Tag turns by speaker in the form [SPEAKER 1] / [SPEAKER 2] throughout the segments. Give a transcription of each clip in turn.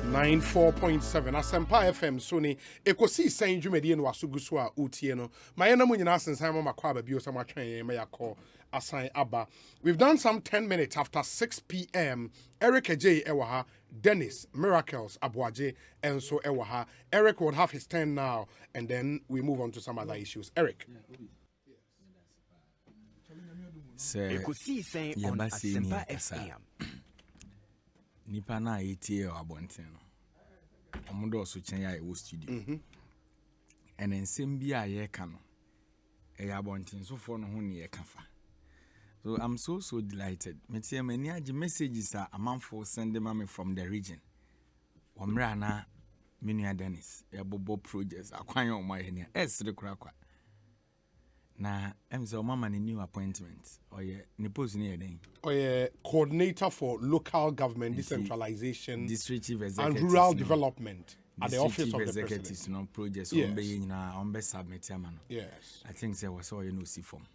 [SPEAKER 1] 94.7 Asempa FM Sony Ekosiisen dwumadi no asugu so a utie no mayena mu nyina asensan ma makwa ba bio sama twen me yakọ asan aba. We've done some 10 minutes after 6 p.m. Eric Adjei ewa Dennis Miracles Aboagye and so ewa Eric would have his turn now and then we move on to some other issues. Eric.
[SPEAKER 2] Ekosiisen on Asempa FM.
[SPEAKER 3] Nipa na etie abonten no omodo so chen ya e studio and ensem bi a ye ka no e abonten so for no ho ne ye kafa. So I'm so delighted. Metie many age messages are amanfo send me from the region. Omra na menua Dennis e bobo projects akwan o ma ye ne esre kura kwa na emse o mama ne new appointment oye ne post ne yeden
[SPEAKER 1] Oye coordinator for local government decentralization
[SPEAKER 3] district chief executive
[SPEAKER 1] and rural development at the office of the
[SPEAKER 3] executives
[SPEAKER 1] president.
[SPEAKER 3] no projects
[SPEAKER 1] Yes.
[SPEAKER 3] on be submit am no.
[SPEAKER 1] Yes.
[SPEAKER 3] I think there was all you know see from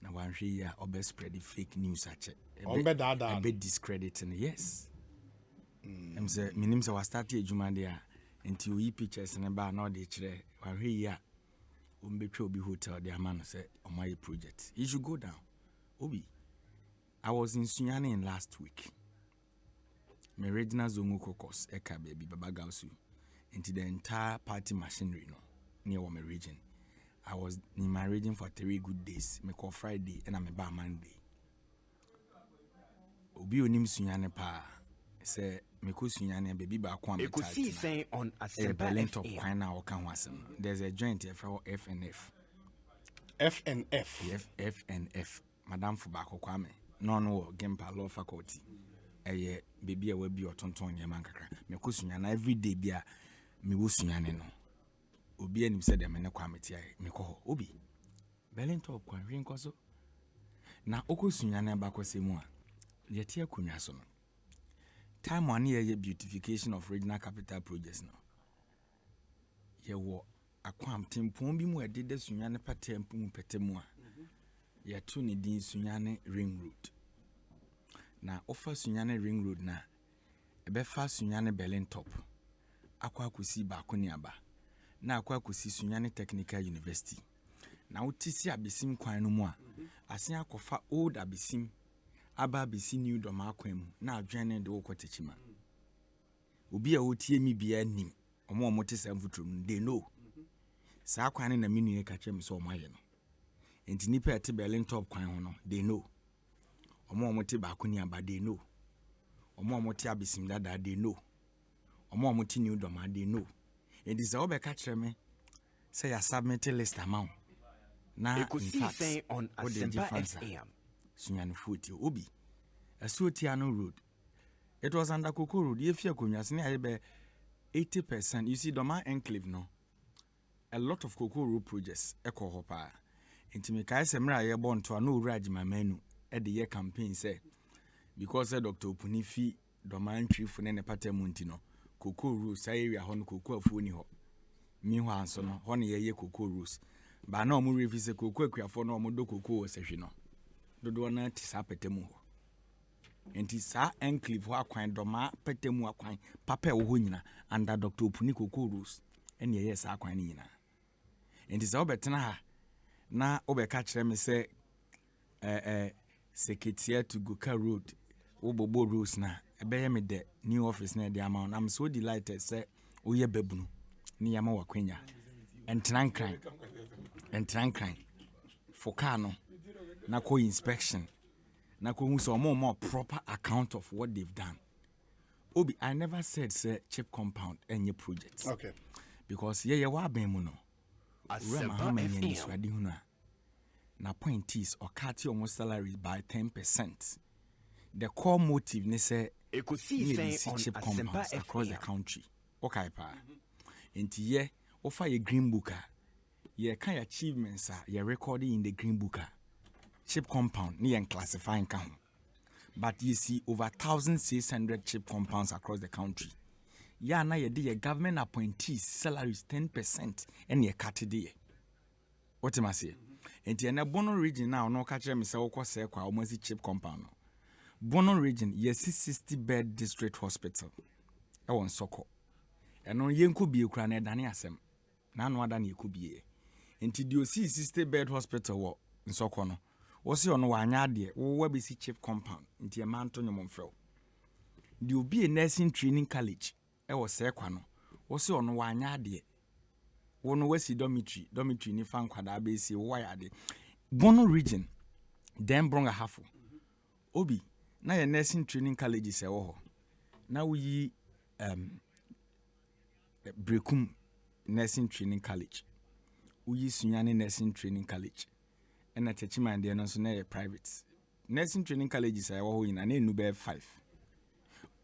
[SPEAKER 3] na wan hwe ya obe spread the fake news ache
[SPEAKER 1] A
[SPEAKER 3] bit discrediting. Yes. Emse minim se was start ejuma there until we pictures na ba na de kire wan hwe ya Umbetwe Obi Hotel, the man said, on my project. You should go down. Obi. I was in Sunyani last week. My regional Zongo Kokos, Eka baby, Baba Gausu, into the entire party machinery no, near my region. I was in my region for 3 good days. Me call Friday and I'm a bar Monday. Obi onim Sunyani pa. Say Mekusunyane baby ba kwa
[SPEAKER 2] Ekosiisen on Asempa
[SPEAKER 3] FM. There's a joint here for FNF. FNF. Madam Fubako Kwame. No Gempa Law Faculty. Eye baby a webi otonton yema kakra. Mekusunyana every day bia me wusunyane no. Obi anim said dem ne Kwame ti ai mekọ Obi. Belento kwa hwenko so. Na okosunyane ba kwasemu a. Ye tie akonwa so no. Time one year beautification of regional capital projects no. Ye wo akwam tempon bi mu ade de sunyane patempu mu petemu a. Ye to ne din sunyane ring road. Na offer sunyane ring road na ebe fa sunyane Berlin top. Akwa akosi ba akoni aba. Na akwa akosi sunyane technical university. Na utisi abesim kwan no mu a. Asen akofa old abesim aba bisi new doma akwam na adwene de wokotechima obi a wotie mi bia nim omo te samfutrum they know sa kwan na menu ka chem so omaye no enti nipa ete Berlin top kwan ho no they know omo te ba akoni aba they know omo te abesim dada they know omo te new doma they know enti sa obeka kyereme say ya submit list amount na
[SPEAKER 2] Ekosiisen on Asempa FM.
[SPEAKER 3] Sunyane Foti Obi Asuotiano Road. It was under Cocoa Road. If you could 80%. You see, Doma Enclave no. A lot of Cocoa Road projects. Echo Hopa. Intimika Semra ye born to a no Raj my menu at the year campaign say because Dr. Punifi Doma entry for nene patemuntino. Cocoa Road say area hon cocoa funi ho. Meanwhile, so no hon ye Cocoa Roads. But no more if it's a cocoa for no more do cocoa session. Dodo na tisa petemu ho enti sa enclave ho akwan doma petemu akwan papa wo ho nyina under Dr. Opuni Cocoa Rules ene ye sa akwan ni nyina enti sa obetena ha na obeka kire me se secretariat to Goka Road Obobo Rules na ebeye me de new office na de amount. I'm so delighted say oye babunu ni yama wakwenya entran kran for car no na ko inspection na ko hu so more proper account of what they've done. Obi, I never said say chip compound any project.
[SPEAKER 1] Okay.
[SPEAKER 3] Because wa ben mu no. Asempa FM. Na point is or cut your salary by 10%. The core motive ne say
[SPEAKER 2] Ekosiisen on
[SPEAKER 3] chip
[SPEAKER 2] Asempa
[SPEAKER 3] compounds across the
[SPEAKER 2] FM.
[SPEAKER 3] country. Okay pa. Enti ye offer your green book. Ye kind achievements are ye recording in the green book. Chip compound ni and classifying count. But you see over 1,600 chip compounds across the country. Ya na ye de ye government appointees salaries 10% and ye cut it. What am I say? And ye na Bono region now no catch me say okwa se kwa almost chip compound. Bono region ye 60 bed district hospital. won soko eno yenko bie kura na dane asem na anu ada na yeko bie enti dio si 60 bed hospital wo nsoko no wo se ono wa anya ade wo be si chief compound enti e man to nyom mfrɛ di obi nursing training college e wo se kwa no wo se ono wa anya ade wo no wasi dormitory ni fa nkwada be si wo ya ade Bono region dem bronga hafo obi na ye nursing training college se wo ho na wo yi Brekum nursing training college wo yi Sunyane nursing training college na Techimande no so na ye private nursing training college se wo ho ina na enu be 5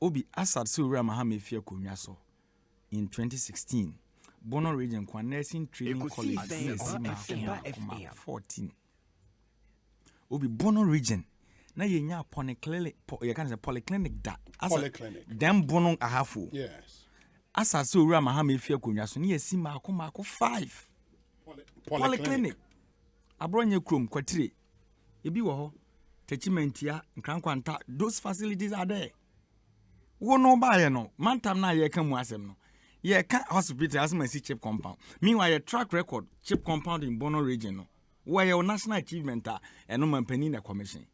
[SPEAKER 3] obi asad so wura mahama fie konwa so in 2016 Bono region kwa nursing training college
[SPEAKER 2] Asempa
[SPEAKER 3] 14 obi Bono region na yenya polyclinic you can say polyclinic da
[SPEAKER 1] Polyclinic.
[SPEAKER 3] Dem Bono ahafo
[SPEAKER 1] Yes.
[SPEAKER 3] asa so wura mahama efia konwa so ne yesi maako 5 polyclinic abronye krom kwatire ebi wo ho techimentia nkrankwanta those facilities are there wo no ba ye no mantam na ye ka mu asem no ye ka hospital as my chip compound meanwhile your track record chip compound in Bono region no where your national achievement eno mampani na commission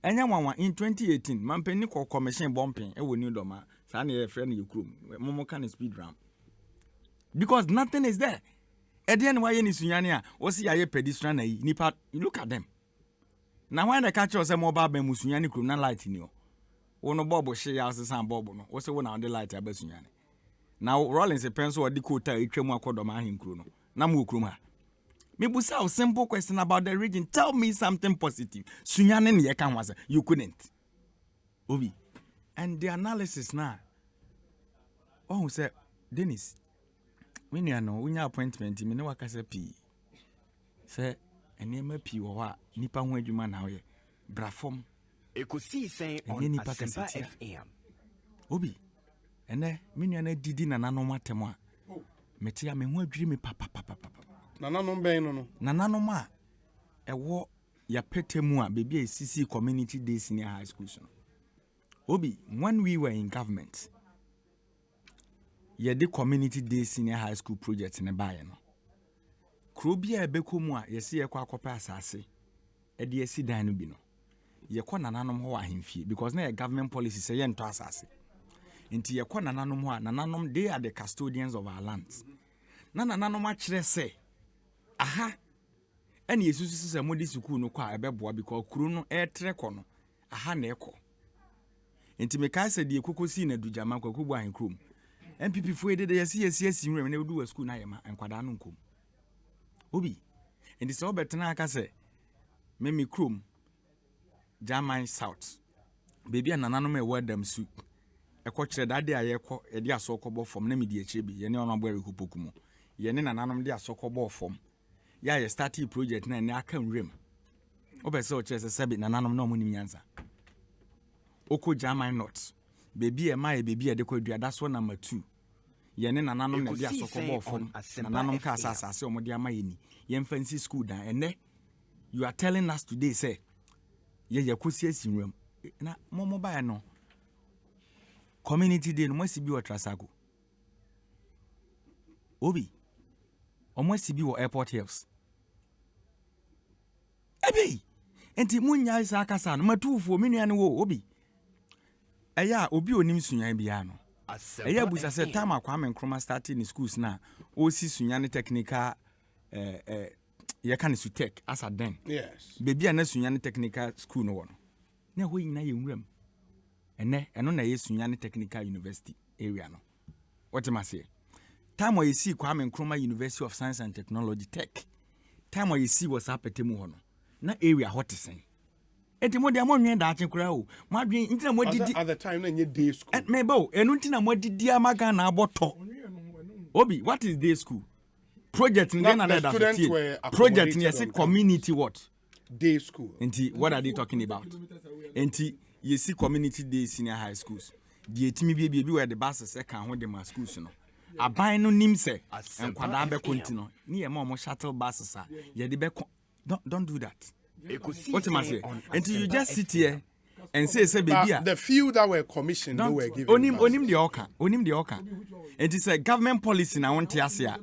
[SPEAKER 3] enya wanwa in 2018 mampani ko commission bumping e woni doma sa na ye friend you krom momo can speed ram because nothing is there at the end why ni Sunyane a wo se ye pedestrian na yi nipa you look at them na when the catch us mobile ban Sunyane krom na light ni o wo no bobo hye ya sesan bobo no wo se wo na on the light aba Sunyane now Rollins a pencil or the quota etwemu akodoma ahenkro no na mo krom ha me busa a simple question about the region tell me something positive Sunyane ne ye kan wase you couldn't obi and the analysis na oh say Dennis when you know when your appointment me ne wakasa pi say enema pi wo ha nipa ho adwuma na wo ye brafom
[SPEAKER 2] Ekosiisen on
[SPEAKER 3] nipa
[SPEAKER 2] Asempa
[SPEAKER 3] kasetia.
[SPEAKER 2] FM.
[SPEAKER 3] obi ene me na didi na nanom atem a metia me ho adwiri me papa
[SPEAKER 1] Nananom ben no.
[SPEAKER 3] nananom a ewo ya petemu a bebi a CC community day senior high school so obi when we were in government ye the community day senior high school project ne baye no krobia ebekomu a ye se ye kwa akopa asase e de asi dan no bi no ye kɔ nananom ho ahemfie because na ye government policy say ye nto asase nti ye kɔ nananom ho a nananom they are the custodians of our lands na nananom a kyerɛ sɛ aha ɛne yesusu sɛ modi school no kɔ a ɛbɛboa because kuro no ɛtre kɔ no aha na ɛkɔ nti me kai sɛ de ekokosi na dujama kɔ kɔbu ahenkrom MPP fo ede de yesi nwere na edu wa school na yema enkwada no nkom obi nti sɛ obetena aka sɛ me krom German South baby anananom e wadam su ekɔ kyerɛ dade a yɛkɔ ede asɔkɔbɔ fam na medi akyire bi yɛne ɔno abɔ rekopoku mu yɛne nananom de asɔkɔbɔ fam ya yɛ start project na ne aka nwrem obɛsɛ o kyerɛ sɛ sɛbi nananom na ɔmo nim nyansa oko German North baby e ma baby e de kɔ aduada so number 2 yɛne nananom na de asɔkɔbɔ fam nananom ka asase ɔmo de ama yɛni yɛn fancy school dan ene you are telling us today say ye yakosi asinwam na momo ba no community day no masi bi wo Trasago obi omasi bi wo Airport Hills ebi enti munya isa akasa no matufo menua ne wo obi eya obi onim Sunyane bia no eya busa se time Kwame Nkrumah starting in schools na o si Sunyane technical ye kan su tech as a den
[SPEAKER 1] Yes.
[SPEAKER 3] baby na Sunyane technical school no wono na ho yina ye nwuram eno na ye Sunyane technical university area no what am I say time you see Kwame Nkrumah University of Science and Technology tech time you see was apetemu ho no na area hot sen enti mo de amonwen da achekura o mo adwen ntina mo didi
[SPEAKER 1] At the time na nye day school.
[SPEAKER 3] mebo enu ntina mo didi amaga na aboto obi what is day school project in
[SPEAKER 1] Now,
[SPEAKER 3] the
[SPEAKER 1] the students were
[SPEAKER 3] project in
[SPEAKER 1] accommodated on
[SPEAKER 3] community what
[SPEAKER 1] Day school.
[SPEAKER 3] enti what are they talking about enti you see community day senior high schools the etimi bi where the buses can ho dem schools no aban no nim se enkwada be continue ni ye ma shuttle buses a ye de be don't do that what am I say enti you just sit here and say baby
[SPEAKER 1] But the few that were commissioned, they were given.
[SPEAKER 3] onim the oka. It is a government policy na want to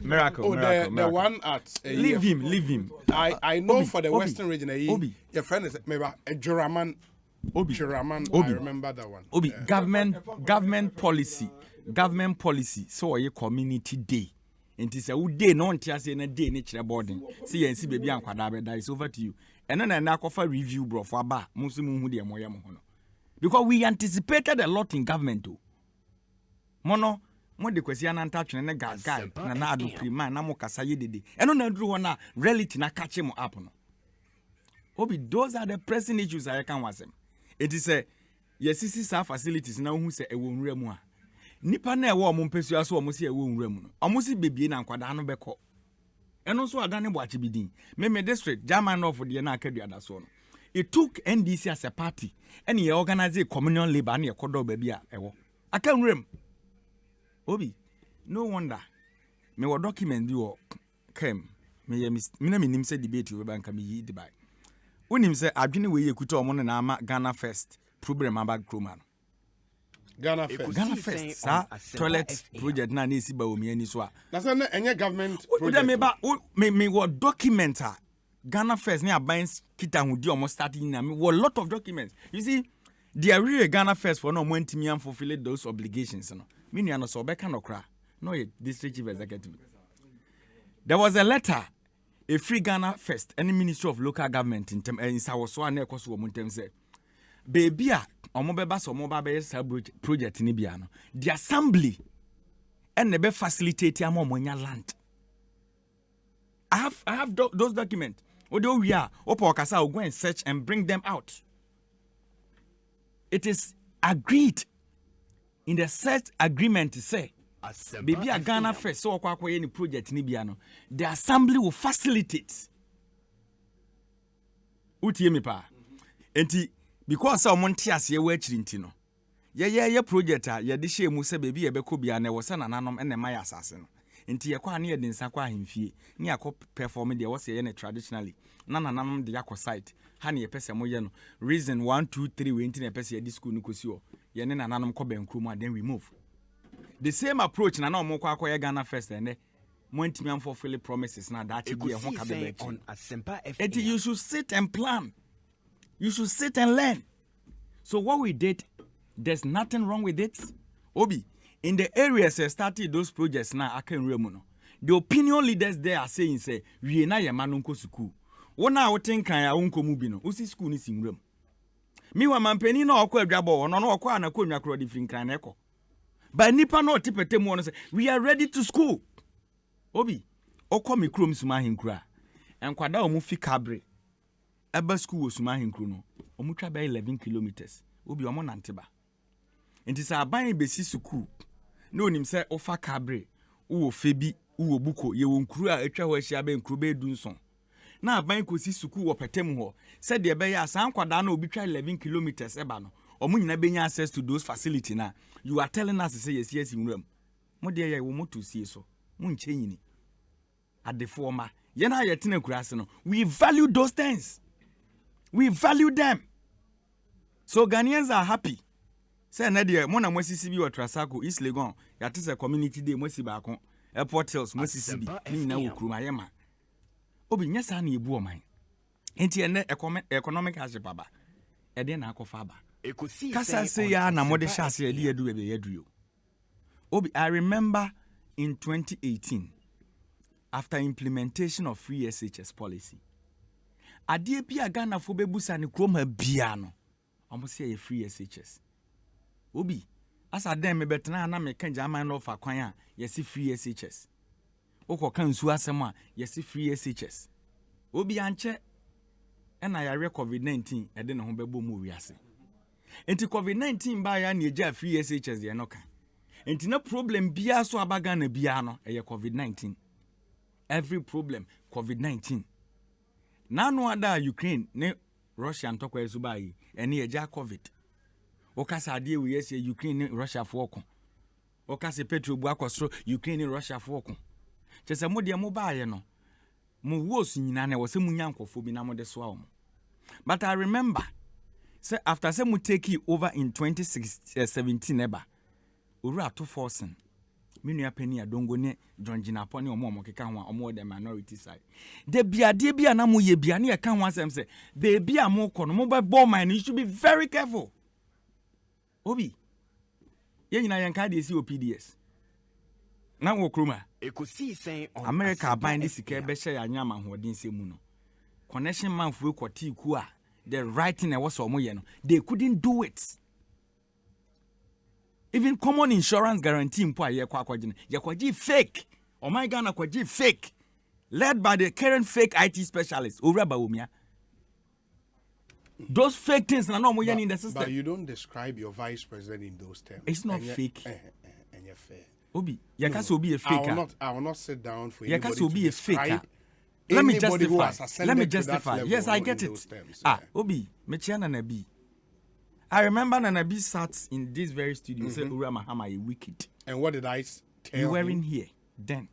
[SPEAKER 3] miracle.
[SPEAKER 1] The one at
[SPEAKER 3] Leave him.
[SPEAKER 1] I know
[SPEAKER 3] Obi,
[SPEAKER 1] for the
[SPEAKER 3] Obi,
[SPEAKER 1] Western region, your friend is maybe a Juraman. Juraman, I remember that one.
[SPEAKER 3] Obi, government policy. So a community day. And it's a day no ntia na day nature boarding. See and see baby and kwada that is over to you. And then I offer review bro for aba musimu hu de moya mo hono. Because we anticipated a lot in government too. Mono mo de kwesi ananta twene ne guy na adu prima na mo kasa ye dede. Eno na duru ho na reality na catch him up no. Obi, those are the pressing issues I can wasem. It is a yesisi sa facilities na hu se ewo nwura mu a. Nipa na ewo mo mpesu aso o mo se ewo nwura mu no. O mo se bebie na nkwada no beko. Eno so adane bo achibidin. Me district German of the na akadu adaso no. It took NDC as a party and he organized a communal labor and he kodo baby a ewo. Aka nwura. Obi, no wonder. Me wo document bi wo came. Me na nim say debate we ban ka me yi Dubai. Unim say adwene we yekuta omo na ama Ghana First problem about Kroma.
[SPEAKER 1] Ghana First.
[SPEAKER 3] Sa toilet project na esi ba omi ani so a.
[SPEAKER 1] Na say na enye government
[SPEAKER 3] project. Me what document Ghana First ne aban kita hudi omo starting na me what lot of documents. You see, the area Ghana First for no mo ntimi am fulfill those obligations no. Me nua no so be kan okra. No district chief executive. There was a letter a free Ghana First any Ministry of Local Government in Sawoso na ekoso wo ntem say baby a omo beba so omo ba be sa project ni bia no the assembly and be facilitate am omo nya land. I have those documents. Odo we are opo okasa go and search and bring them out. It is agreed in the search agreement to say baby a Ghana First so kwa any project ni bia no the assembly will facilitate. Utie me pa. Enti because some monte ase we akiri nti no ye project a ye de hye mu se baby ye beko bia na wo se nananom ene ma ya asase no enti ye kwa na ye de nsa kwa ahemfie ni akọ perform de wo se ye ne traditionally na nananom de yakọ site ha ne ye pese mo ye no reason 1 2 3 we nti na pese ye di school no kosi o ye ne nananom kọ bankru mu then we move the same approach na omo kwa akọ ye Ghana First ene mo ntimi am fulfill promises na that ye ho ka be on Asempa FM. You should sit and plan. You should sit and learn. So what we did, there's nothing wrong with it. Obi, in the areas that started those projects now, I can remember. The opinion leaders there are saying, say, we na ya manunko school. Wona woten kan ya unko mubi no. Usi school ni singrem. Mi wa mampeni no okwa adwabo no no okwa na konwa kro di finkan na eko. Ba nipa no tipete mu no say, we are ready to school. Obi, okwa mi krom suma hinkura. Enkwada omu fi kabre. Eba school was suma hinkru no omutwa by 11 kilometers obi omo nanteba enti sa aban besi school no nim se ofa kabre wo febi wo buko ye wonkru a atwa ho ahia ba nkru be dunson na aban kosi school wo petem ho se de be ya san kwada na obi twa 11 kilometers eba no omo nyina benya access to those facility na you are telling us say yes nwuram mo de ye wo moto sie so mo nchenyini adefo ma ye na ye tena kurase no we value those things. We value them. So Ghanaians are happy. Say Nadia, mona mwesisi bi watrasako East Legon, yatisa community day mwesi bako, Airport Hills mwesisi bi, ni na ukruma yema. Obi nyesa ni ebu omai. Enti ene economic hardship baba. Ede na akofa ba. Kasa se ya na mode shase edi edu ebe yedu. Obi, I remember in 2018, after implementation of free SHS policy, adie bia Ghana fo bebusa ne kroma bia no omo se ye free SHS obi asa dem me betena na me kan jaman no fa kwan a ye se free SHS okoka nsu asem a ye se free SHS obi anche na ya COVID-19 ede ne ho bebo mu wiase enti COVID-19 ba ya na eja free SHS ye no ka enti na problem bia so abaga na bia no ye COVID-19 every problem COVID-19 Nano ada Ukraine ne Russia ntokwa esuba yi ene eja COVID. Okasa ade we yes Ukraine ne Russia fo okon. Okasa petrol bu akosro Ukraine ne Russia fo okon. Chese mo de mo baaye no. Mo wo su nyina na wo se munya nkofo bi na mo de so awo. But I remember say after say mu take it over in 2017 eba owura to forcing me nua pani adongo ne John Jinapone omo keka ho omo the minority side de biade bia na mo ye bia ne ka ho asem say baby a mo kɔ no mo be ball mine, you should be very careful. Obi ye nyina yan ka de si OPDS na wo kroma
[SPEAKER 2] Ekosiisen on
[SPEAKER 3] America bind this sika be share anya ma hoden se mu no connection man fu kwati ku a the right thing was so mo ye no they couldn't do it. Even common insurance guarantee mpo aye kwa kwagine ye kwaji fake. Oh my God, na kwaji fake led by the current fake IT specialist Owura Bawumia. Those fake things na no mo ye in the system.
[SPEAKER 1] But you don't describe your vice president in those terms.
[SPEAKER 3] It's not fake.
[SPEAKER 1] And you're fair.
[SPEAKER 3] Obi, yakase obi a faker.
[SPEAKER 1] I will not sit down for
[SPEAKER 3] Yakase
[SPEAKER 1] anybody
[SPEAKER 3] obi
[SPEAKER 1] to
[SPEAKER 3] a faker.
[SPEAKER 1] describe
[SPEAKER 3] Let me
[SPEAKER 1] anybody who
[SPEAKER 3] justify.
[SPEAKER 1] has ascended
[SPEAKER 3] Let me
[SPEAKER 1] to that
[SPEAKER 3] justify.
[SPEAKER 1] level
[SPEAKER 3] Yes, I
[SPEAKER 1] in
[SPEAKER 3] get it.
[SPEAKER 1] those terms,
[SPEAKER 3] Obi, mechiana nabi. I remember Nanabi sat in this very studio said Ura Mahama a wicked.
[SPEAKER 1] And what did I tell
[SPEAKER 3] You
[SPEAKER 1] him?
[SPEAKER 3] weren't here then.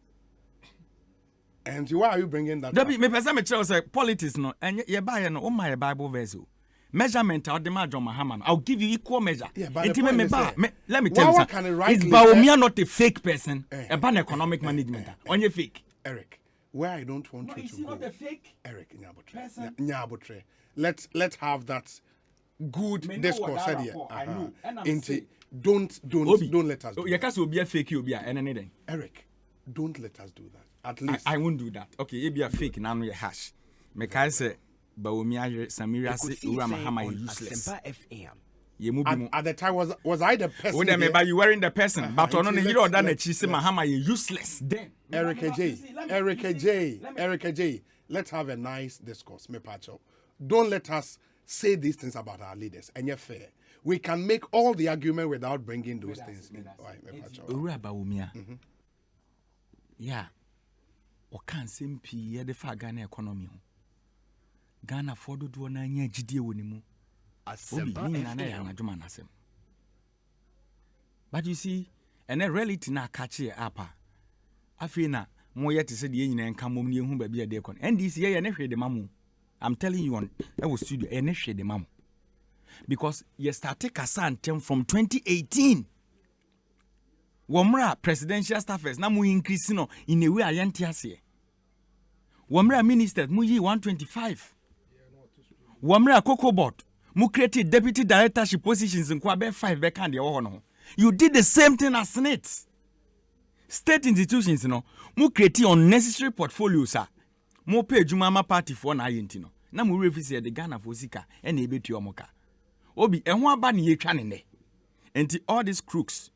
[SPEAKER 1] And why are you bringing that
[SPEAKER 3] Dabi
[SPEAKER 1] up?
[SPEAKER 3] me person me tell say politics no and ye buy no my Bible verse. Measurement out the John Mahama. I'll give you equal measure.
[SPEAKER 1] Yeah, but the
[SPEAKER 3] Inti me
[SPEAKER 1] point is,
[SPEAKER 3] let me tell you
[SPEAKER 1] can it
[SPEAKER 3] something.
[SPEAKER 1] rightly
[SPEAKER 3] Is
[SPEAKER 1] say-
[SPEAKER 3] Bawumia not a fake person? About economic management. On your fake.
[SPEAKER 1] Eric, where I don't want you
[SPEAKER 3] Is
[SPEAKER 1] to
[SPEAKER 3] he
[SPEAKER 1] go.
[SPEAKER 3] not a fake?
[SPEAKER 1] Eric Nyabotre.
[SPEAKER 3] Person?
[SPEAKER 1] Nyabotre. Let's have that good
[SPEAKER 3] Me know
[SPEAKER 1] discourse
[SPEAKER 3] what
[SPEAKER 1] said
[SPEAKER 3] that
[SPEAKER 1] here.
[SPEAKER 3] rapport, I know. And I'm
[SPEAKER 1] Inti,
[SPEAKER 3] saying-
[SPEAKER 1] don't
[SPEAKER 3] Obi.
[SPEAKER 1] let us do
[SPEAKER 3] You
[SPEAKER 1] that.
[SPEAKER 3] can be a fake you be and anything.
[SPEAKER 1] Eric, don't let us do that. At least
[SPEAKER 3] I won't do that. Okay, you be a fake now you hash. Make I say Bawumia Samira say Ura
[SPEAKER 2] Ekosiisen
[SPEAKER 3] Mahama
[SPEAKER 2] on
[SPEAKER 3] is useless.
[SPEAKER 2] Asempa FM.
[SPEAKER 3] Ye mu bi mu.
[SPEAKER 1] at the time was I the person?
[SPEAKER 3] When me
[SPEAKER 1] there?
[SPEAKER 3] you wearing the person, but on the hero that
[SPEAKER 1] let's-
[SPEAKER 3] she say Mahama is useless. Then
[SPEAKER 1] Eric Adjei, let's have a nice discourse. Me pacho. Don't let us say these things about our leaders. And you're fair. We can make all the argument without bringing those things in. Right, me pacho.
[SPEAKER 3] Ura Bawumia. Yeah. O kan sempi ye de fa Ghana economy ho. Ghana for do na nya gidie woni mu. Obi
[SPEAKER 2] Asempa
[SPEAKER 3] ni na na ya
[SPEAKER 2] FM.
[SPEAKER 3] adwuma nasem. But you see, and a reality na catch here apa. Afi na mo yet say the nyina nka mom ni ehu ba bia de kon. NDC ye ne hwe de mamu. I'm telling you on I was studio e ne hwe de mamu. Because you started kasa antem from 2018. Womra presidential staffers na mu increase no in a way ayante ase. Womra ministers mu yi 125. Womra Cocoa Board mu create deputy directorship positions in Kwabe 5 be kan de wo no. You did the same thing as Senate. State institutions no mu create unnecessary portfolios a mu pay jumama party for na ayenti no. Na mu refuse the Ghana for sika e na ebetu omoka. Obi ehun aba ne yetwa ne ne. Enti all these crooks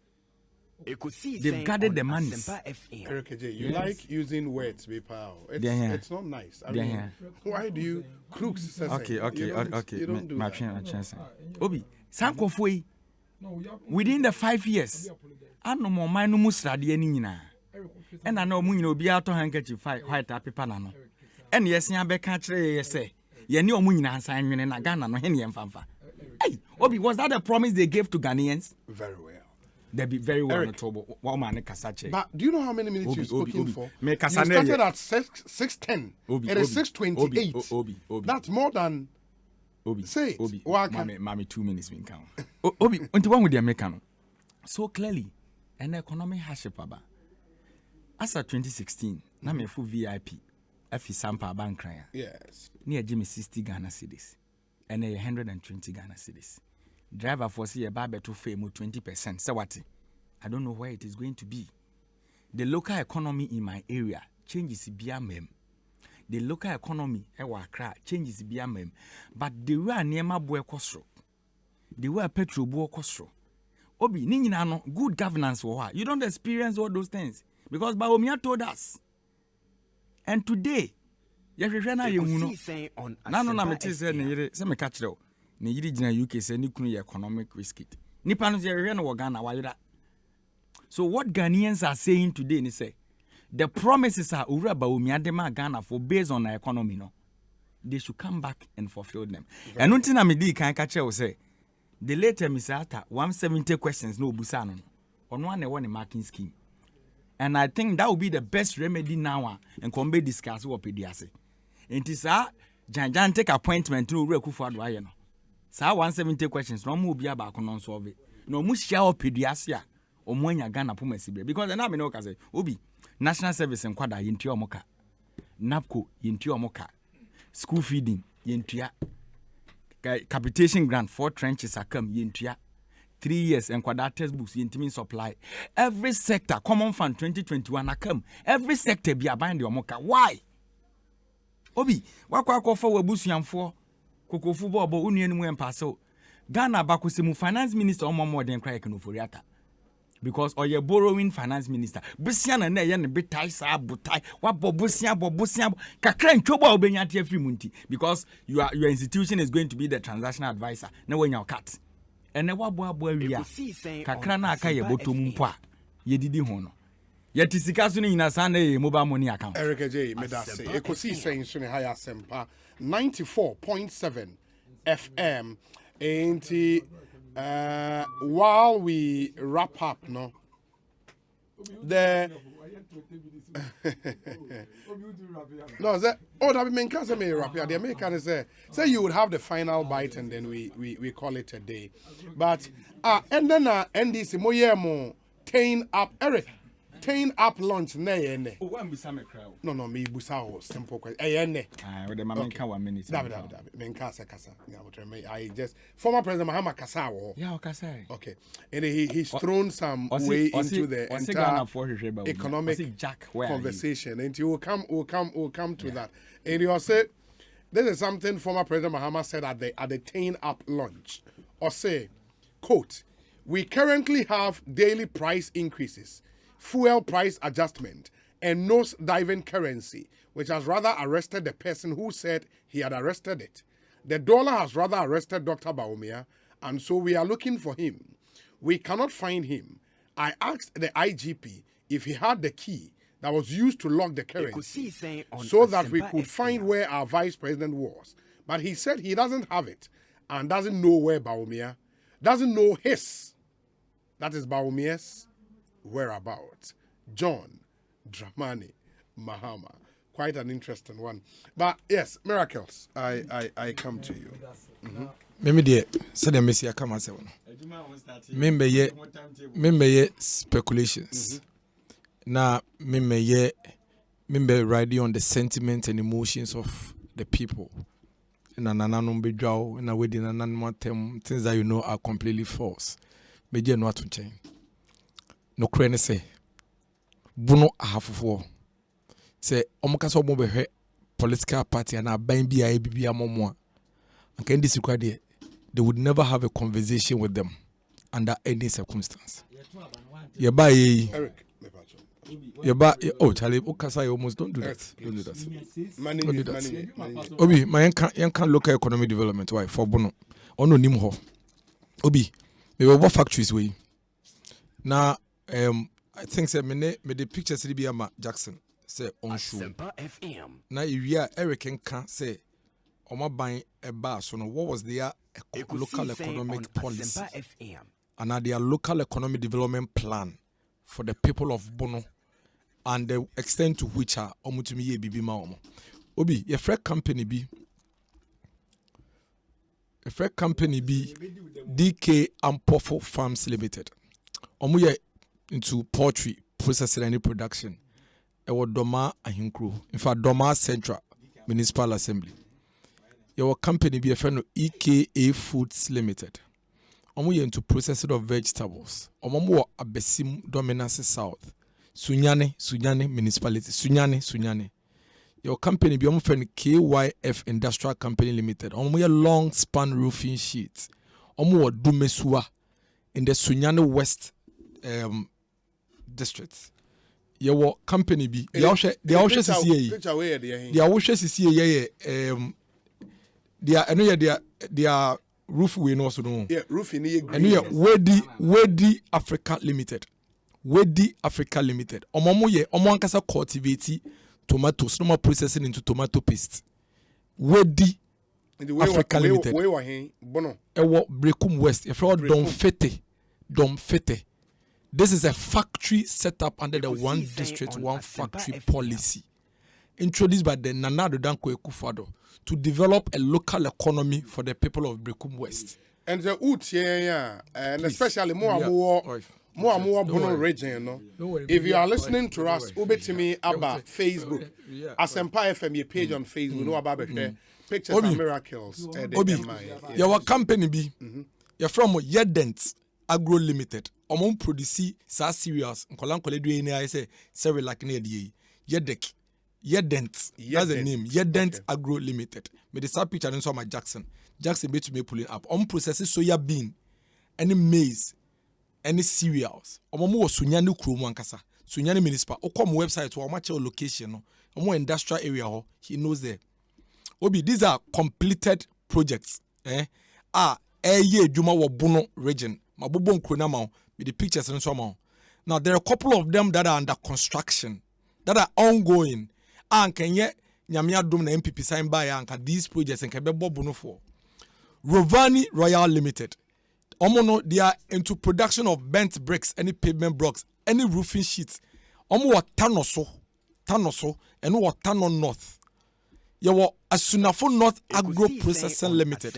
[SPEAKER 2] Ekosiisen
[SPEAKER 3] they've gathered
[SPEAKER 2] on
[SPEAKER 3] the monies.
[SPEAKER 2] Asempa FM.
[SPEAKER 1] Eric Adjei, you like using words, be power. It's not nice. I
[SPEAKER 3] They're
[SPEAKER 1] mean,
[SPEAKER 3] here.
[SPEAKER 1] why do you crooks? say?
[SPEAKER 3] Okay.
[SPEAKER 1] You don't do
[SPEAKER 3] My
[SPEAKER 1] that.
[SPEAKER 3] chance. Obi, sankofo yi within the 5 years, ano mo man no musrade ani nyina. E na na omu nyina obi ato handkerchief white paper na no. E na yesi abeka kire ye say, ye ne omu nyina ansan nwene na Ghana no he ne yemfamfa. Hey, Obi, was that a promise they gave to Ghanaians?
[SPEAKER 1] Very well.
[SPEAKER 3] They be very well in
[SPEAKER 1] Eric.
[SPEAKER 3] trouble. What man kasache.
[SPEAKER 1] But do you know how many minutes
[SPEAKER 3] Obi,
[SPEAKER 1] you've spoken
[SPEAKER 3] Obi.
[SPEAKER 1] for?
[SPEAKER 3] Me
[SPEAKER 1] You
[SPEAKER 3] kasane
[SPEAKER 1] started
[SPEAKER 3] ye.
[SPEAKER 1] at 6:10.
[SPEAKER 3] Obi,
[SPEAKER 1] It is
[SPEAKER 3] Obi,
[SPEAKER 1] 6:28.
[SPEAKER 3] Obi.
[SPEAKER 1] That's more than
[SPEAKER 3] Obi,
[SPEAKER 1] Say it.
[SPEAKER 3] Obi,
[SPEAKER 1] Why can't-
[SPEAKER 3] mommy 2 minutes been count. Obi, unto one with the American. So clearly, an economic hardship aba. As at 2016, na me full VIP, afi sampa bank cryer.
[SPEAKER 1] yes.
[SPEAKER 3] Near Jimmy 60 Ghana cedis, and 120 Ghana cedis. Driver foresee a barber to fame 20%. So what? I don't know where it is going to be. The local economy in my area changes BMM. The local economy Accra changes BMM. But the way near my boy Kosro, the way petrol boy Kosro. Obi, ni nyina no good governance for what? You don't experience all those things because Bawumia told us. And today, yehwehwe na yehu no.
[SPEAKER 2] Ekosiisen on
[SPEAKER 3] Na no na
[SPEAKER 2] Asempa
[SPEAKER 3] meti say ne
[SPEAKER 2] FM.
[SPEAKER 3] yire say me ka kire o. Ne yire gina UK say ni kunu ye economic risk it. Nipa no yehwehwe no wo Ghana wa yira. So what Ghanaians are saying today ni say the promises are Owura Bawumia de ma Ghana for based on our economy no. They should come back and fulfill them. And until na me di kan ka kire o say the later Mr. 170 questions no busa no. On one e marking scheme. And I think that will be the best remedy now and come be discuss what pediase. It is a gigantic appointment to Owura Kufuor no. Sa 170 questions no mu bia ba ko non solve. No mu share opediase a omo anya Ghana pomasi bre because na me no ka say obi national service nkwada yentua omoka. NAPCO yentua omoka. School feeding yentua. Capitation grant 4 trenches akam yentua. 3 years nkwada textbooks yentimi supply. Every sector common fund 2021 akam. Every sector be aband the omoka. Why? Obi, wakwa for wabusuamfo kokofu bobo unuanu mu empaso. Ghana bakosimu finance minister omo more than cry ekonoforiata. Because or your borrowing finance minister. Busiana na ye ne betai sa butai. Wa bobusia kakra ntwoba obenya tie free munti because your institution is going to be the transactional advisor. Na when your cut. Ene wa boabo awia. Kakra na aka ye botom mpo a ye didi ho no. Yet isika so ni nyina sa na ye mobile money account.
[SPEAKER 1] Eric Adjei medase. Ekosiisen so ne higher sempa 94.7 FM. And while we wrap up, no, the no, that that mean can't say me wrap here. The American say you would have the final bite and then we call it a day. But and then NDC mo year mo tain up Eric. Tain up lunch ne.
[SPEAKER 3] Oh, one be some crowd.
[SPEAKER 1] No, me busa simple question. Ne.
[SPEAKER 3] With the man can 1 minute.
[SPEAKER 1] Men kasa. I just former President Mahama Kasa.
[SPEAKER 3] Yeah, Kasa.
[SPEAKER 1] Okay. And he's thrown some way into the entire economic conversation. And we'll come to that. And you say this is something former President Mahama said at the Tain Up lunch. Or say, quote, we currently have daily price increases, fuel price adjustment, and nose-diving currency, which has rather arrested the person who said he had arrested it. The dollar has rather arrested Dr. Bawumia, and so we are looking for him. We cannot find him. I asked the IGP if he had the key that was used to lock the currency so that we could find where our vice president was. But he said he doesn't have it and doesn't know where Bawumia, doesn't know his, that is Bawumia's, whereabouts. John Dramani Mahama. Quite an interesting one. But yes, Miracles, I come to you.
[SPEAKER 4] Meme de said the Messia come as one. Member ye speculations. Now member riding on the sentiments and emotions of the people. And an be draw and a wedding and an things that you know are completely false. Media not to change. No crane say Buno half of war. Say Omokaso Mobe political party and a BNB Momoa. And can this require they would never have a conversation with them under any circumstance. You buy
[SPEAKER 1] Eric.
[SPEAKER 4] Oh Charlie, Okasai almost don't do that. Don't do that. Obi, my yankan local economic development why for Bono. Ono Nimho. Obi, we were factories way. Now I think say me the pictures be ama Jackson say on show. Now if Eric can say Oma buying a bar so no what was their local economic policy and their local economic development plan for the people of Bono and the extent to which are omutumi ye bibi ma omo. Obi your fresh company be DK Ampofo Farms Limited. Omo ye into poultry processing and production. Ewo Doma Ahinkru. In fact, Doma Central Municipal Assembly. Your company be a friend of EKA Foods Limited. Omo ye into processing of vegetables. Omo Abesim Dominance South. Sunyane Municipality. Sunyane. Your company be omo friend KYF Industrial Company Limited. Omo ye long span roofing sheets. Omo Dumesua in the Sunyane West districts. Your company be the Osha their roof we know so no.
[SPEAKER 1] Yeah, roof in here.
[SPEAKER 4] And Wedi Africa Limited. Omomo ye omo ankasa cultivate tomatoes, no more processing into tomato paste. Wedi Africa Limited.
[SPEAKER 1] We were here, Bono.
[SPEAKER 4] Ewo Brekum West. If you Dom Fete. This is a factory set up under the one district, one factory policy. introduced by the Nana Addo Dankwa Akufo-Addo to develop a local economy for the people of Brekum West.
[SPEAKER 1] And the and especially more Bono region. No? If you are listening to us, Ubetimi Abba Facebook, Asempa FM page on Facebook, no about pictures and miracles.
[SPEAKER 4] Your company be you're from Yedent Agro Limited. Omon produce sa cereals. Nkola do any I say cereal like near the Yedek. Yedent. That's the name. Yedent Agro Limited. Me the sub picture and so my Jackson be to me pulling up. Processes soya bean, any maize, any cereals. Omo Sunyani Krumu Ankasa. Sunyani municipal. Okom website to much location. Omo industrial area. He knows there. Obi, these are completed projects. Ye Juma Wabuno region. Mabubon Krunamao with the pictures and so on. Now there are a couple of them that are under construction, that are ongoing. And can yet Nyamia Dum na MPP sign by Anka these projects and Kebe Bobuno for. Rovani Royal Limited. Omono, they are into production of bent bricks, any pavement blocks, any roofing sheets. Omo wa Tanoso, and what Tano North. Yawa Asunafo North Agro Processing Limited.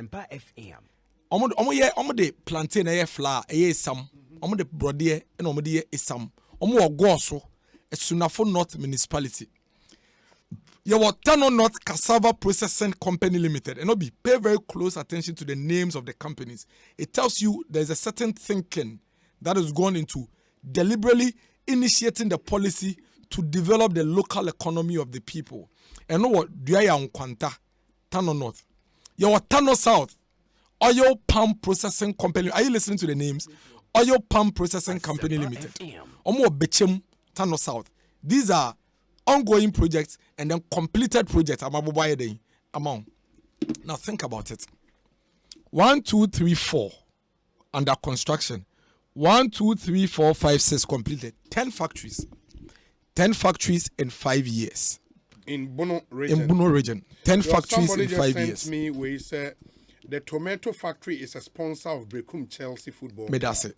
[SPEAKER 4] Omo de plantain flour, some. Omo de brodier and omo de some. Omo wa Goso, Asunafo North Municipality. Yawa Tano North Cassava Processing Company Limited. And pay very close attention to the names of the companies. It tells you there's a certain thinking that has gone into deliberately initiating the policy to develop the local economy of the people. And know what? Duaya Nkwanta, Tano North. Yawa Tano South, Oil Palm Processing Company. Are you listening to the names? Oil Palm Processing Company Limited. Omo Bechem, Tano South. These are ongoing projects and then completed projects. Amount. Now think about it. 1, 2, 3, 4 under construction. 1, 2, 3, 4, 5, 6 completed. 10 factories. 10 factories in 5 years.
[SPEAKER 1] In Bono region.
[SPEAKER 4] 10 factories in 5 years.
[SPEAKER 1] Somebody just sent me where he said the tomato factory is a sponsor of Brekum Chelsea football.
[SPEAKER 4] That's it.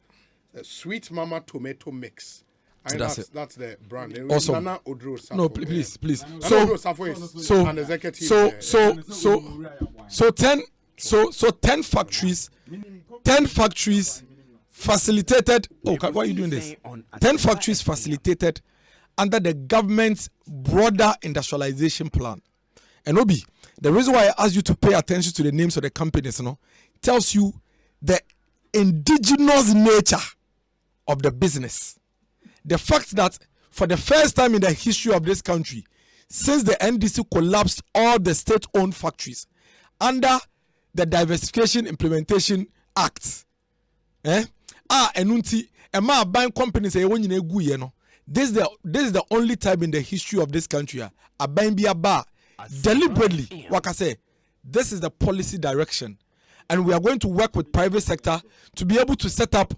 [SPEAKER 1] Sweet Mama Tomato Mix.
[SPEAKER 4] That's
[SPEAKER 1] the brand.
[SPEAKER 4] Also,
[SPEAKER 1] Nana Odro Safo.
[SPEAKER 4] No, please. So 10 factories. 10 factories facilitated. Oh, why are you doing this? 10 factories facilitated under the government's broader industrialization plan. And Obi, the reason why I asked you to pay attention to the names of the companies, tells you the indigenous nature of the business. The fact that for the first time in the history of this country, since the NDC collapsed all the state-owned factories under the Diversification Implementation Act, enunti ema buying companies this is the only time in the history of this country a buying deliberately. Like I say, this is the policy direction, and we are going to work with private sector to be able to set up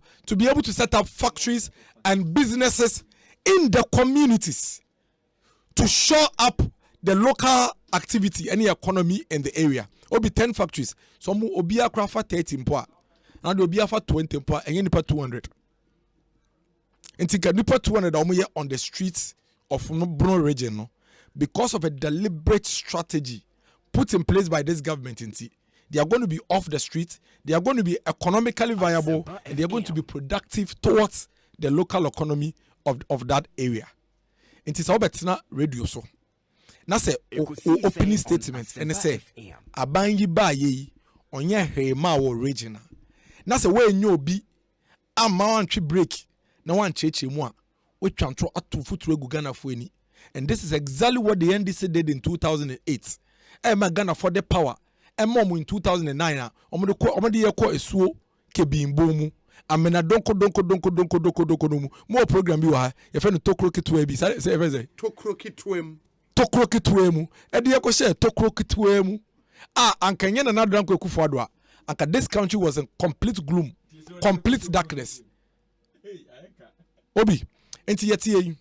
[SPEAKER 4] factories and businesses in the communities to shore up the local activity and the economy in the area. Obi 10 factories. Some obi akra for 30 mpoa. And obi for 20 mpoa and nipa 200. And nipa 200 on the streets of Bono region because of a deliberate strategy put in place by this government. They are going to be off the street, they are going to be economically viable, and they are going to be productive towards the local economy of that area. It is all better radio so. Now say opening statement and say abanyi ba ye onye hema wo region. Now say we nyo bi ama wantwe break na wancheche mu a we twantro atu futuro egu Ghana fo ani. And this is exactly what the NDC did in 2008. Ema Ghana for the power. Ema mu in 2009 omode ye ko esuo kebimbo mu. Amena donko mu. More program bi wa ye fe no tokro kitwe bi. Say
[SPEAKER 1] tokro kitwem.
[SPEAKER 4] Tokro kitwemu. Edi ye ko share tokro kitwemu. Ankenye na Addo Akufo-Addo a. Anka this country was in complete gloom, complete darkness. Obi, enti yeti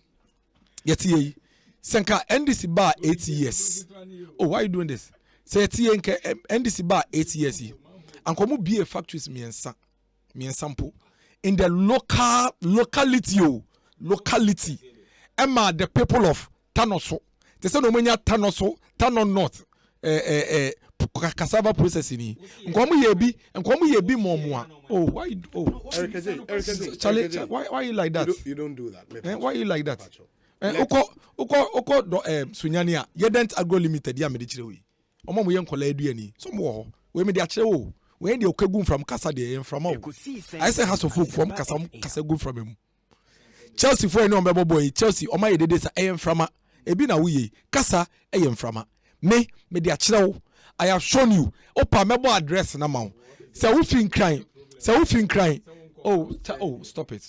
[SPEAKER 4] ye. Senka NDC bar 8 years. Oh, why are you doing this? Say NDC bar 8 years. Anko mu be factories miensa mpo in the locality. Emma the people of Tanoso They say no manya Tano North cassava processing. Nkomu ye bi momo. Oh, why Adjei. Charlie, why you like that?
[SPEAKER 1] You don't do that.
[SPEAKER 4] Why you like that? Oko Sunyania, Yedent Agro Limited, ya medichire we. Omo mo yen kola aduani. So mo we me de akire wo. We de okagum from Kasa de from o. I say has of folk from Kasa go from him. Chelsea for no mbebo boy, Chelsea o ma yedede sa frama. Ebi na wuye. Kasa frama. Me de akire wo. I have shown you. Opa mebo address na ma. Say who fin crying. Oh, stop it.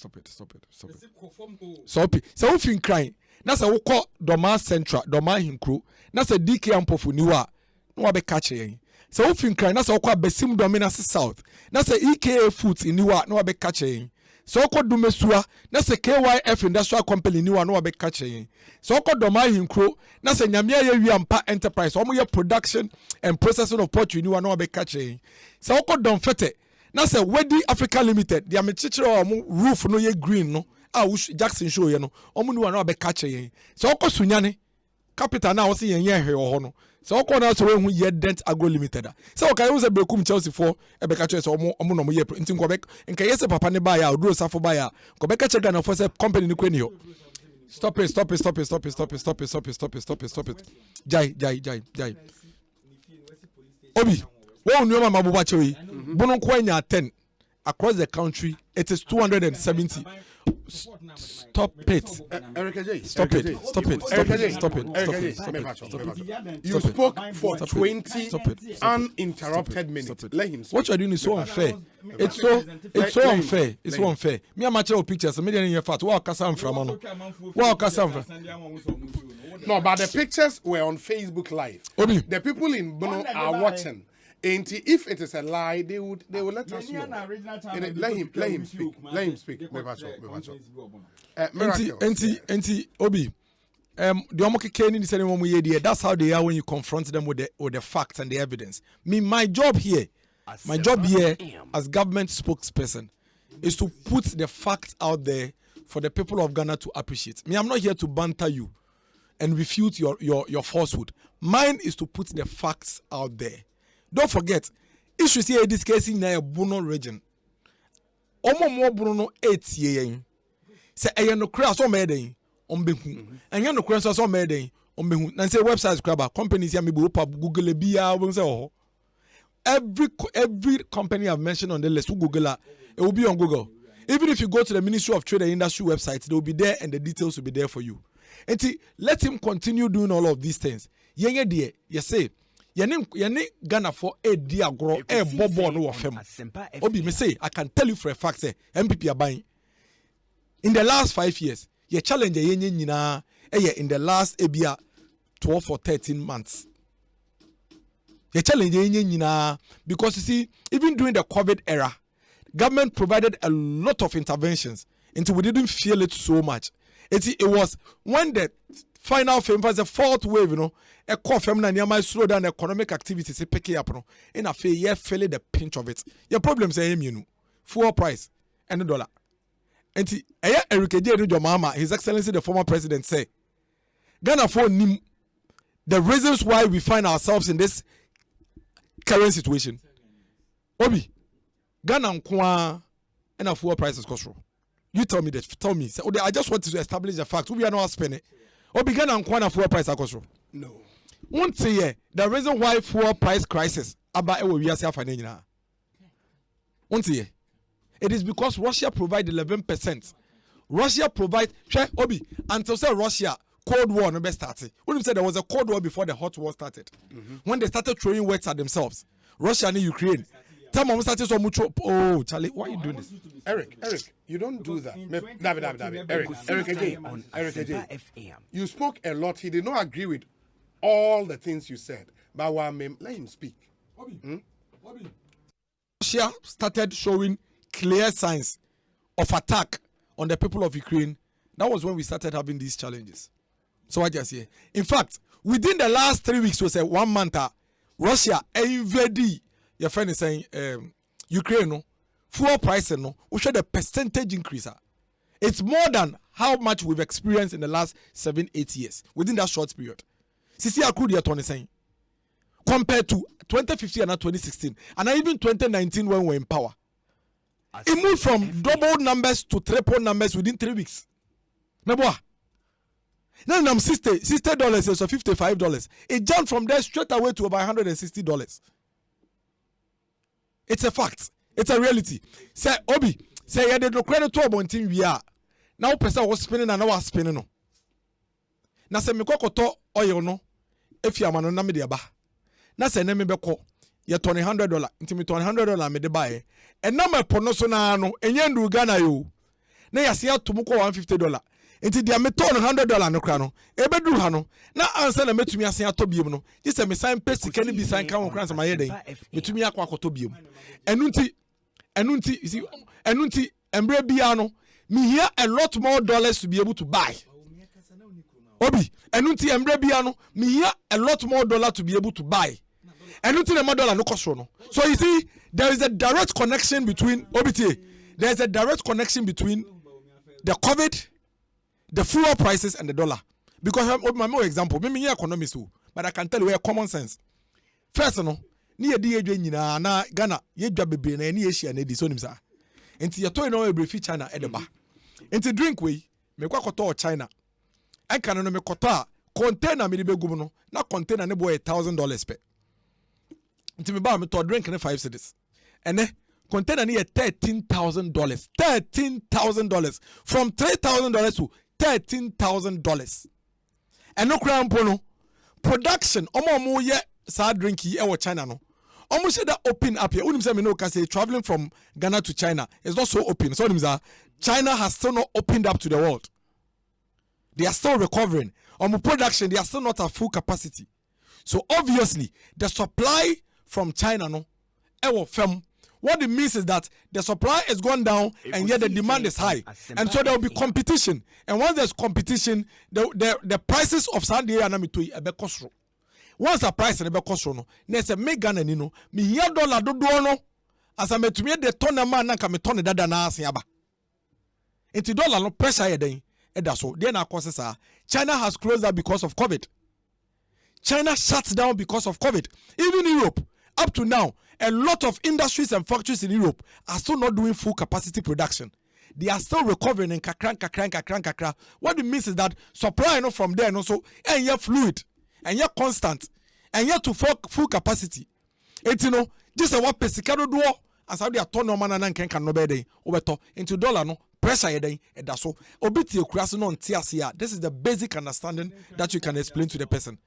[SPEAKER 4] So who fin crying. Na say wo call Doma Central, Doma Hinkro. Na say DK Ampofu niwa. No wa be catch yen. So who fin crying. Na say wo call Besim Dominance South. Na say EKA Foods niwa. No wa be catch yen. So who call Dumesua. Na say KYF Industrial Company niwa. No wa be catch yen. So who call Doma Hinkro. Na say Nyamia ye Wiampa Enterprise. Omo ye production and processing of poultry niwa. No wa be catch yen. So who call Domfete. Na say Wedi Africa Limited. Dia me chichire omo roof no ye green no. Jackson show you no omu ni wana be catch yen so okọ sunyane capital na wo se yen yen hwe ho no so okọ na so we hu Yedent Agro Limited so okay we say bekum Chelsea for e be catch so omu no mo ye nti nko be nka yese papa ne ba ya oduro safo ba ya ko be catch Ghana for say company ni kwani ho stop it jai obi wo nu ma mabuba chewi bunu ko anya 10 across the country it is 270. Stop it.
[SPEAKER 1] Adjei.
[SPEAKER 4] Stop it.
[SPEAKER 1] You spoke for 20 uninterrupted minutes. Let him speak.
[SPEAKER 4] What you're doing is so unfair. It's so unfair. It's so unfair. Me a match of pictures. Me didn't hear fat. Wow, Kasam from no. Wow, Kasam.
[SPEAKER 1] No, but the pictures were on Facebook Live.
[SPEAKER 4] Obi.
[SPEAKER 1] The people in Bono are watching. And if it is a lie, they will let us know. Let him speak.
[SPEAKER 4] Obi. The Omokeke say one way there. That's how they are when you confront them with the facts and the evidence. My job here as government spokesperson is to put the facts out there for the people of Ghana to appreciate. I'm not here to banter you and refute your falsehood. Mine is to put the facts out there. Don't forget, issues here this case in the Bono region. Omo mo Bruno 8 years. Say no crash on mede on behu. And no crash on mede on behu. And say websites grabber companies ya me Google bia we say oh. Every company I've mentioned on the list, Google it will be on Google. Even if you go to the Ministry of Trade and Industry website, they will be there and the details will be there for you. And let him continue doing all of these things. Yenye die, you say Yane Ghana for a dear grow a bobo no of him. Obi me say I can tell you for a fact say MPP are buying. In the last 5 years, ye challenge yenye nyina in the last ebia 12 or 13 months. Ye challenge yenye nyina because you see even during the COVID era, government provided a lot of interventions until we didn't feel it so much. It was when the final fame was the fourth wave, a call from Nanyama slow down economic activities, pick up, in a fair year, feel the pinch of it. Your problem say him, fuel price and $1. And Eric Adjei mama, His Excellency the former president say, Ghana for nim the reasons why we find ourselves in this current situation. Obi, Ghana nkwa and a fuel prices cost. You tell me that. Tell me. So, I just want to establish the fact. We are not spending. Or begin and quantify fuel price cost.
[SPEAKER 1] No.
[SPEAKER 4] One say the reason why fuel price crisis about we are saying now. One say it is because Russia provide 11%. Russia provide Obi until say Russia Cold War never started. When you said there was a Cold War before the hot war started. When they started throwing words at themselves, Russia and Ukraine. Tell me, oh, Charlie, why are you doing this?
[SPEAKER 1] Eric, you don't do that. David. Eric Adjei. You spoke a lot. He did not agree with all the things you said. But let him speak.
[SPEAKER 4] Russia started showing clear signs of attack on the people of Ukraine. That was when we started having these challenges. So I just say, in fact, within the last 3 weeks, we say 1 month, Russia invaded. Your friend is saying Ukraine no fuel price no we show the percentage increase. It's more than how much we've experienced in the last 7-8 years within that short period. Sisi accrued year 20 compared to 2015 and 2016 and even 2019 when we were in power. It moved from double numbers to triple numbers within 3 weeks. Now I'm $60 or $55. It jumped from there straight away to about $160. It's a fact. It's a reality. Say Obi, say you did no credit to about team we are. Now person was spinning and I was spinning no. Na say me kokoto oil no. If you are man na me de ba. Na say na me beko. Ye $100. Inti me $100 me de buy. And na me pono so na no. Enye ndu Ghana yo. Na ya sia to muko $150. Inti dia me $100 no kra no. Ebe duru ha no. Na ansa na metumi asen ato biem no. Ji say me sign pay sika ni bi sign kan wo kra sama ye den. Metumi akwa akoto biem. Enunti you see enunti embre bia no. Me hear a lot more dollars to be able to buy. Obi, enunti embre bia no. Me hear a lot more dollars to be able to buy. Enunti na dollar no cost no. So you see, there is a direct connection between OBTA. There is a direct connection between the COVID, the fuel prices, and the dollar. Because my more example, me here economist, but I can tell you where common sense. First, no, ni edi edwe nyina na Ghana ye dwa bebre na ni Asia na edi so nim sa. Enti ye toy no e brefi China edeba. Enti drink we me kwa koto China. I can no me koto a container me de begum no na container ne boy $1,000 per. Enti me ba me to drink ne 5 cedis. Ene container ne $13,000. $13,000 from $3,000 to $13,000. And no crown pono production omo ye sa drink e wo China no. Almost said that open up here. Unim say me no can say traveling from Ghana to China is not so open. So China has still not opened up to the world. They are still recovering. On production, they are still not at full capacity. So obviously, the supply from China no, what it means is that the supply is gone down and yet the demand is high. And so there will be competition. And once there's competition, the prices of Sunday and Amitui are cost. Once the price and the cost no, there's a mega ni no, me here dollar do no, as I met to me the ton of man na me ton dada na asiaba. Into dollar no pressure then, that's so. Then our costs are China has closed down because of COVID. China shuts down because of COVID. Even Europe, up to now, a lot of industries and factories in Europe are still not doing full capacity production. They are still recovering in kakran. What it means is that supply no from there and also and yet fluid. And you're constant, and you're to full capacity. It's you know, just a what pesicado do as how they are turn no man and can no better over into dollar no pressure day and that's so obiti cross no tiasia. This is the basic understanding that you can explain to the person.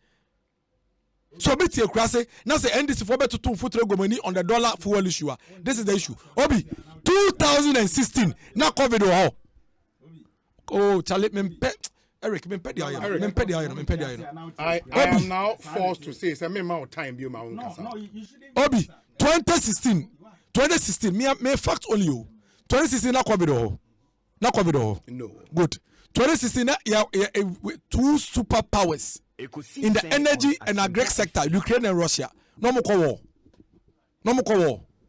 [SPEAKER 4] So obiti cross now say NDC for better 2 foot money on the dollar fuel issue. This is the issue. Obi 2016 now COVID oh Charlie Eric,
[SPEAKER 1] I am now forced to say, it's a minimum time be my own.
[SPEAKER 4] Obi, 2016, me fact only you. 2016 na COVID No. Good. 2016 two superpowers in the energy and agri sector, Ukraine and Russia. No more war.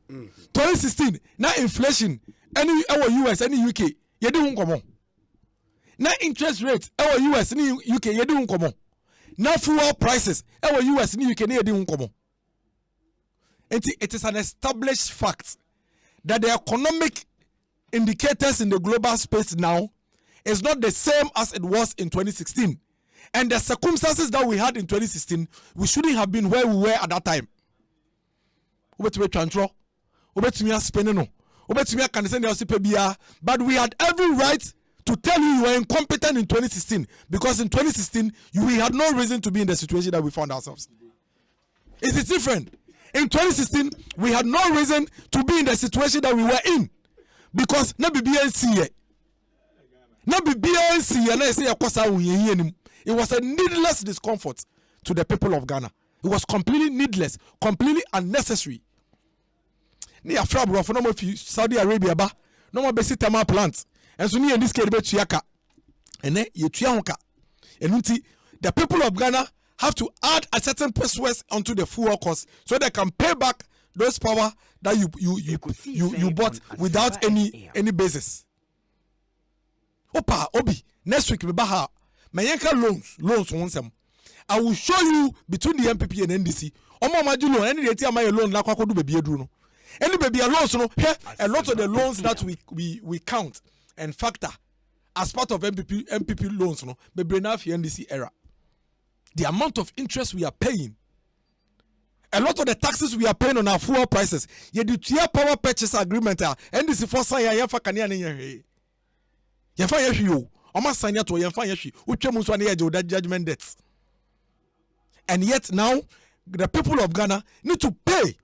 [SPEAKER 4] 2016 na inflation any US any UK, you don't come on. Now interest rates our US and UK you don't come on. Now fuel prices our US and UK you don't come on. It is an established fact that the economic indicators in the global space now is not the same as it was in 2016. And the circumstances that we had in 2016, we shouldn't have been where we were at that time. But we had every right to tell you were incompetent in 2016 because in 2016 we had no reason to be in the situation that we found ourselves. It is different. In 2016 we had no reason to be in the situation that we were in because it was a needless discomfort to the people of Ghana. It was completely needless, completely unnecessary. Saudi Arabia ba no more basic thermal plants. And so in this case, and then the people of Ghana have to add a certain persuasion onto the fuel cost so they can pay back those power that you bought without any basis. Obi next week me baha mayenka loans wonsem I will show you between the MPP and NDC. Omo maju loan, any rate am I alone la kwa do baby eduru no. Any baby loans no, here a lot of the loans that we count and factor as part of MPP loans no, baby na fi NDC era. The amount of interest we are paying, a lot of the taxes we are paying on our fuel prices. Ye the tier power purchase agreement NDC for sign ya fa kania ne ye. Ye fa ye hwi o. Oma sign ya to ye fa ye hwi. Utwa mu so na ye judgment debts. And yet now the people of Ghana need to pay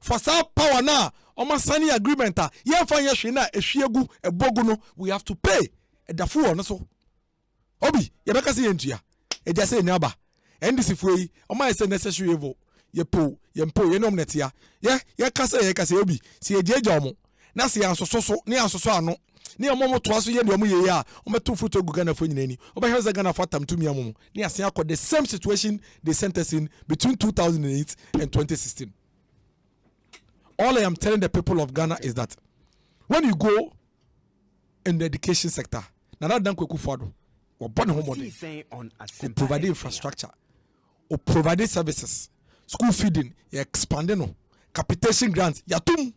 [SPEAKER 4] for some power now. Oma sign agreement ye fa ye hwi na ehwiegu ebogu no, we have to pay. The fuel no so. Obi ye beka se ye ntua. E dia se nyaba. NDC foi oma is necessary evil. Ye nom netia ye kasa obi si ejeje omo na si ansoso ne ansoso ano ne omo to aso ye ne omo ye ya omo to fruit ogu Ghana fo nyinani oba hwe Ghana for tam to amomo ne asen akọ the same situation they sent us in between 2008 and 2016. All I am telling the people of Ghana is that when you go in the education sector na that dan kweku fodo or born home money provide infrastructure or provide services. School feeding, you expanding no. Capitation grants, ya tum.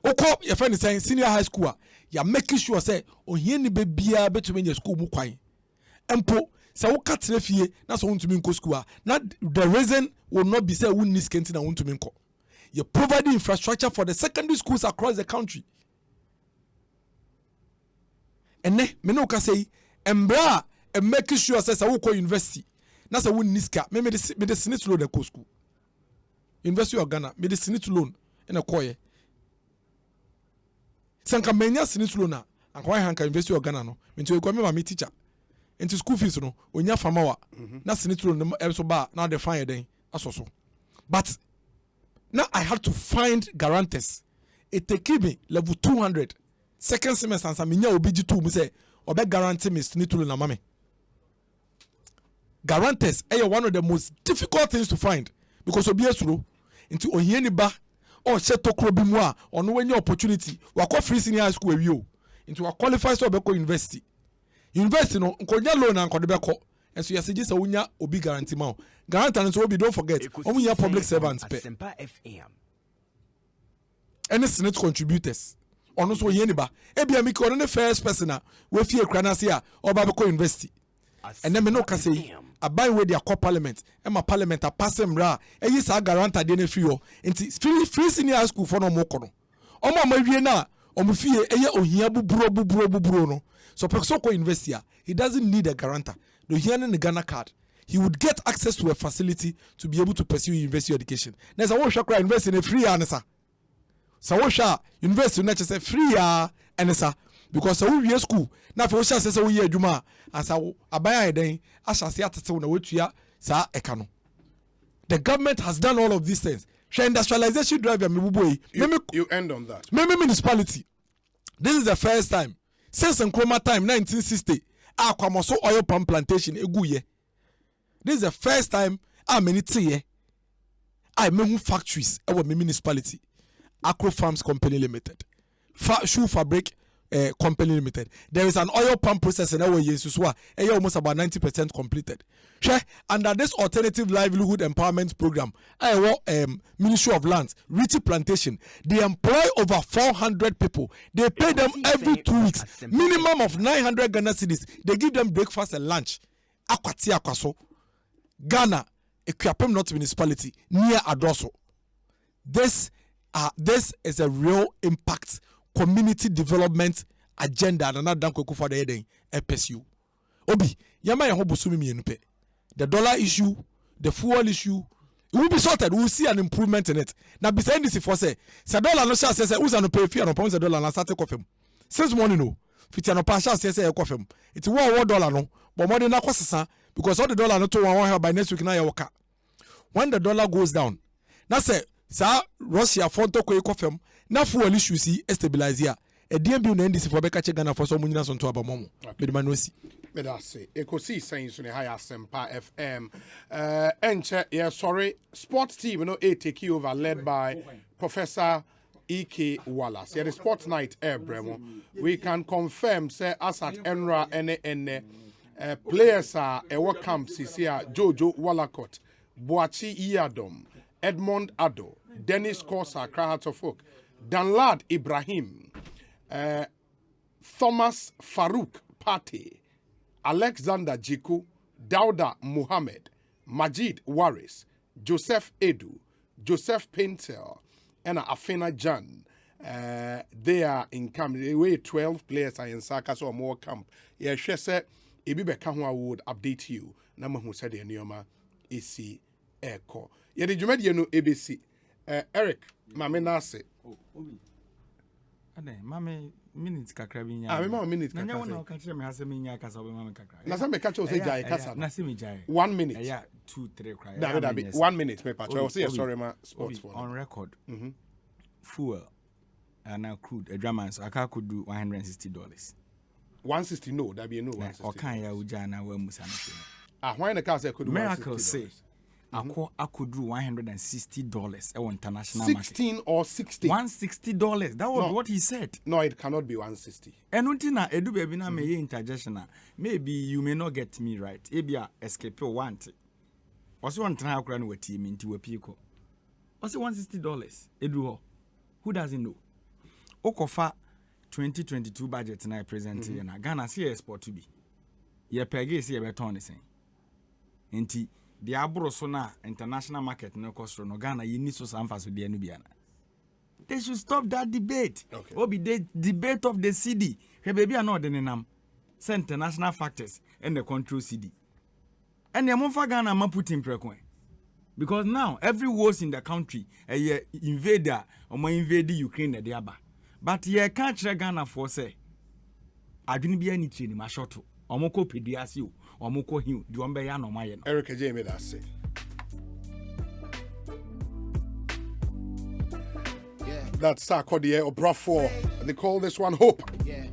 [SPEAKER 4] Oko, your friend is saying senior high school, you making sure say, oh here ni bebia between your school mu kwai. Empo, sa wo katre fie, na so want to mean school. Not the reason will not be say won this kentin na want to mean ko. You provide infrastructure for the secondary schools across the country. And ne, me no ka say, embra, and making sure say sa wo ko university. Na sa won niska me de senate loan e ko school University of Ghana me de senate loan na koye sanka menya senate loan na akwa hanka University of Ghana no me nti ko me ma me teacher nti school fees no onya fama wa na senate loan e so ba na de fine den asoso but now I had to find guarantors. It take me level 200 second semester and menya obi gi to me say obe guarantee me senate loan na mame. Guarantors are one of the most difficult things to find because obi esuro into ohieni ba or sheto krobi mu a ono wenye opportunity wako free senior high school ewi o into wa qualify so be ko university no nkonya loan an kodebe ko enso ya suggest unya obi guarantee ma guarantor no so obi don't forget omunya public servants pe any senate contributors ono so ohieni ba ebia mi ko no first person a we fie kra na se a oba be ko university and then me no can say abai we their core parliament and my parliament a pass them ra e yi sa guarantee de na free o nti free senior high school for no mo kono omo amawie na omo fie eye ohia buburo no so person ko university he doesn't need a guarantor the here in the Ghana card he would get access to a facility to be able to pursue university education na sa wo hwa university na free ansa sa wo hwa university na say free ansa because so we school na for sure say we adwuma asa abaya eden asase atete na wetua sa eka no. The government has done all of these things. Industrialization drive
[SPEAKER 1] you end on that.
[SPEAKER 4] Municipality. This is the first time since Nkrumah time 1960 akwamoso oil palm plantation eguye. This is the first time many tiye mehu factories ewo municipality. Acro Farms Company Limited. Shoe Fabric Company Limited. There is an oil palm processing almost about 90% completed. Under this alternative livelihood empowerment program, Ministry of Lands, Richie Plantation, they employ over 400 people. They pay them every 2 weeks, minimum of 900 Ghana cedis. They give them breakfast and lunch. Akwati akwaso, Ghana, Ekuapem North Municipality, near Adoso. This is a real impact community development agenda and another danko for the heading pursue. Obi, yama ya hobo sumi mienpe. The dollar issue, the fuel issue, it will be sorted. We will see an improvement in it. Now, beside this, if I say dollar no shall say who's no pay fee and pounds $1 and start take off him. Since morning, no, fifty no pass shall say off him. It's $1 no, but more than that cost because all the dollar no to one by next week now your car. When the dollar goes down, now say, sir, Russia phone to ko him. Na fuel issue si stabilize here. E DMB na NDC for beka che Ghana for so munyina so nto abamomo. Medimanosi.
[SPEAKER 1] Medase. Ekosiisen so ne high Asempa FM. Enche sorry, sports team no take over led by Professor E.K. Wallace. Yeah, the sports night bremo. We can confirm say as at Enra ene Players are Ewa Camp Sisia, Jojo Wallacott, Boachi Iadom, Edmond Ado, Dennis Kosa, Krahatofok, Danlad Ibrahim, Thomas Farouk Pate, Alexander Jiku, Dauda Muhammad, Majid Waris, Joseph Edu, Joseph Paintel, and Afena Jan. They are in camp. They weigh 12 players are in Saka, so more camp. Yeah, she said, Ebibe Kahwa would update you. Nama who said the Nioma AC Echo. Yeah, the Jumedi no ABC. Eric, Mame Nase.
[SPEAKER 3] Ade, Mame minutes kakra bi nya.
[SPEAKER 1] Ah, me minutes
[SPEAKER 3] kakra.
[SPEAKER 1] kakra.
[SPEAKER 3] Na nya wona ka kire me ha se me nya kasa obe mame kakra.
[SPEAKER 1] Na sa me ka kire say jai kasa.
[SPEAKER 3] Na se me jai.
[SPEAKER 1] 1 minute.
[SPEAKER 3] Yeah, 2-3 cry.
[SPEAKER 1] That be 1 minute me patch. I will say sorry ma sports for.
[SPEAKER 3] On record. Fuel and crude a drama so aka could do $160.
[SPEAKER 1] 160 no, that be no 160.
[SPEAKER 3] Or can ya uja na we musa na.
[SPEAKER 1] Why the car say could do
[SPEAKER 3] Miracle say I could do $160 at international
[SPEAKER 1] 16
[SPEAKER 3] market.
[SPEAKER 1] or 60.
[SPEAKER 3] $160. That was what he said.
[SPEAKER 1] No, it cannot be 160.
[SPEAKER 3] And untina edu baby na me interjection. Maybe you may not get me right. Ebia escape want. Also one try akura no wati me nti wapiko. Also $160. Edu ho. Who doesn't know? Okofa 2022 budget na present here na Ghana see export to be. Ye pege see e beton ne sen. Enti the abro so na international market no cost no Ghana you need so sanfa so de no bia na. They should stop that debate.
[SPEAKER 1] Okay.
[SPEAKER 3] Obi the debate of the CD. He baby are not the nam. Say international factors and the control CD. And the monfa Ghana ma put in prekwen. Because now every wars in the country a invader or ma invade Ukraine na dia ba. But ye can't kire Ghana for say adwene bia ni training ma short omoko pediasi o omoko hiu di ombe ya no maye no.
[SPEAKER 1] Eric Adjei made that say. That's Sarkodie or Brafo. They call this one Hope.
[SPEAKER 2] Yeah.